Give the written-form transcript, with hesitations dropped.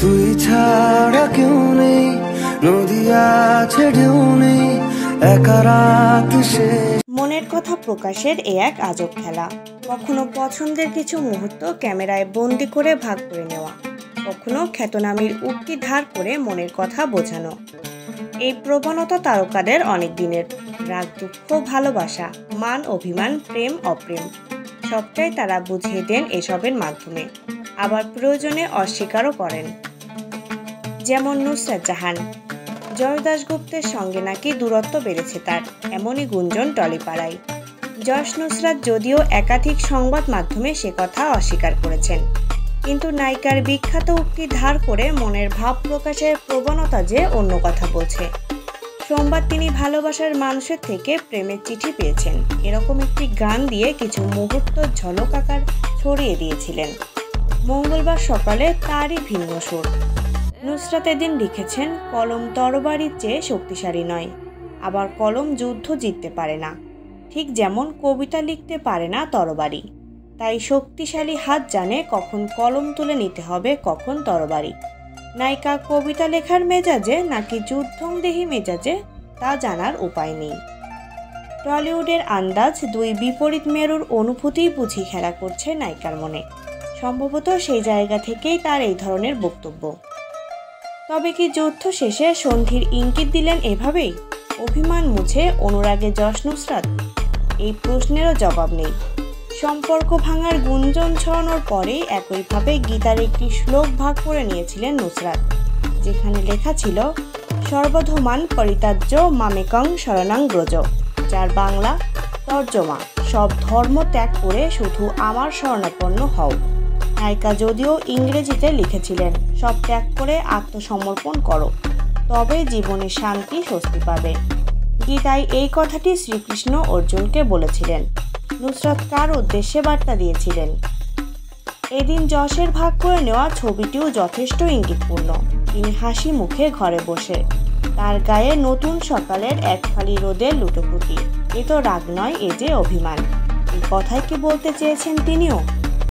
তুই ছাড়া কেউ নেই, নদী আছে ঢেউ নেই, একা রাত শেষ। মনের কথা প্রকাশের এ এক আজব খেলা। কখনো পছন্দের কিছু মুহূর্ত ক্যামেরায় বন্দি করে ভাগ করে নেওয়া, কখনো খ্যাতনামীর উক্তি ধার করে মনের কথা বোঝানো। এই প্রবণতা তারকাদের অনেক দিনের। রাগ, দুঃখ, ভালোবাসা, মান, অভিমান, প্রেম, অপ্রেম সবটাই তারা বুঝিয়ে দেন এসবের মাধ্যমে। আবার প্রয়োজনে অস্বীকারও করেন। যেমন নুসরাত জাহান। জয় দাশগুপ্তের সঙ্গে নাকি দূরত্ব বেড়েছে তার, এমনই গুঞ্জন টলিপাড়ায়। যশ নুসরাত যদিও একাধিক সংবাদ মাধ্যমে সে কথা অস্বীকার করেছেন, কিন্তু নায়িকার বিখ্যাত উক্তি ধার করে মনের ভাব প্রকাশের প্রবণতা যে অন্য কথা বলছে। সোমবার তিনি ভালোবাসার মানুষের থেকে প্রেমের চিঠি পেয়েছেন এরকম একটি গান দিয়ে কিছু মুহূর্ত ঝলক আকার ছড়িয়ে দিয়েছিলেন। মঙ্গলবার সকালে তারই ভিন্ন সুর। নুসরাত এদিন লিখেছেন, কলম তরবারির চেয়ে শক্তিশালী নয়, আবার কলম যুদ্ধ জিততে পারে না, ঠিক যেমন কবিতা লিখতে পারে না তরবারি। তাই শক্তিশালী হাত জানে কখন কলম তুলে নিতে হবে, কখন তরবারি। নায়িকা কবিতা লেখার মেজাজে নাকি যুদ্ধংদেহী মেজাজে তা জানার উপায় নেই। টলিউডের আন্দাজ দুই বিপরীত মেরুর অনুভূতিই বুঝি খেলা করছে নায়িকার মনে। সম্ভবত সেই জায়গা থেকেই তার এই ধরনের বক্তব্য। তবে কি যুদ্ধ শেষে সন্ধির ইঙ্গিত দিলেন এভাবেই? অভিমান মুছে অনুরাগে যশ নুসরাত? এই প্রশ্নেরও জবাব নেই। সম্পর্ক ভাঙার গুঞ্জন ছড়ানোর পরেই একইভাবে গীতার একটি শ্লোক ভাগ করে নিয়েছিলেন নুসরাত, যেখানে লেখা ছিল, সর্বধমান পরিত্যাজ্য মামেকং শরণাং ব্রজ, যার বাংলা তর্জমা, সব ধর্ম ত্যাগ করে শুধু আমার শরণাপন্ন হও। নায়িকা যদিও ইংরেজিতে লিখেছিলেন, সব ত্যাগ করে আত্মসমর্পণ করো, তবে জীবনে শান্তি স্বস্তি পাবে। গীতায় এই কথাটি শ্রীকৃষ্ণ অর্জুনকে বলেছিলেন। নুসরাত কার উদ্দেশ্যে বার্তা দিয়েছিলেন? এদিন যশের ভাগ করে নেওয়া ছবিটিও যথেষ্ট ইঙ্গিতপূর্ণ। তিনি হাসি মুখে ঘরে বসে, তার গায়ে নতুন সকালের এক ফালি রোদের লুটোপুটি। এ তো রাগ নয়, এ যে অভিমান। এই কথাই কি বলতে চেয়েছেন তিনিও?